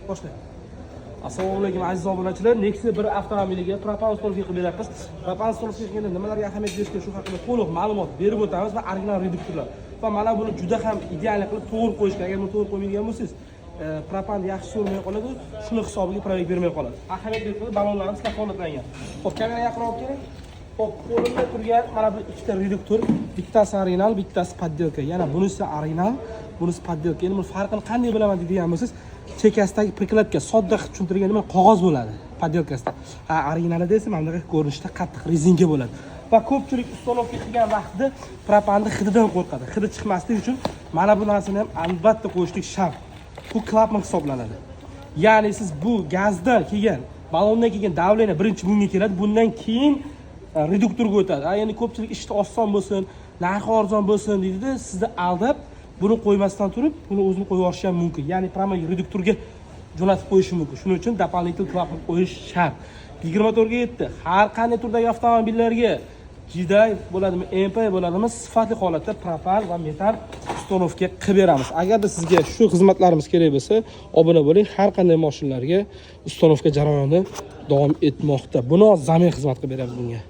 boshla. Assalomu alaykum aziz obunachilar. Nexia 1 avtomobiliga propan ustunovka qilib beramiz. Propan ustunovka qilganda nimalarga ahamiyat berishga shu haqida to'liq ma'lumot berib o'tamiz va original reduktorlar. Va mana buni juda ham ideal qilib to'g'ri qo'yishga, agar buni to'g'ri qo'ymaydigan bo'lsangiz, propan yaxshi so'rmay qoladi, shuni hisobiga proyekt bermay qoladi. Ahamiyat berib ballonlarimiz kafolatlangan. Xo'p, kamera yaqinroq keling. Xo'p, qo'limda turgan mana bu ikkita reduktor, bittasi original, bittasi poddelka. Yana bunisi original, bunisi poddelka. Endi buni farqini qanday bilaman deydigan bo'lsangiz, chekasidagi prikladka sodda tushuntirgan nima qog'oz bo'ladi poddelkasida. Originalida esa mana bunday ko'rinishda qattiq rezinka bo'ladi. Va ko'pchilik ustunovka qilgan vaqtida propanni hididan qo'rqadi. Hidi chiqmasligi uchun mana bu narsani ham albatta qo'yishlik shart. Bu klapan hisoblanadi. Ya'ni siz bu gazdan kelgan, ballondan kelgan davleniya birinchi bunga keladi. Bundan keyin reduktorga o'tadi. Ya'ni ko'pchilik ishni oson bo'lsin, narxi arzon bo'lsin deydi-da, sizni aldab buni qo'ymasdan turib, buni o'zini qo'yib yuborish ham mumkin. Ya'ni prama reduktorga jo'natib qo'yish mumkin. Shuning uchun дополнительный klapan qo'yish shart. 24 ga yetdi. Har qanday turdagi avtomobillarga GDI bo'ladimi, MP bo'ladimi, sifatli holatda propan va metal ustunovka qilib beramiz. Agarda sizga shu xizmatlarimiz kerak bo'lsa, obuna bo'ling. Har qanday mashinalarga ustunovka jarayoni davom etmoqda. Buni zamin xizmat qilib beramiz bunga.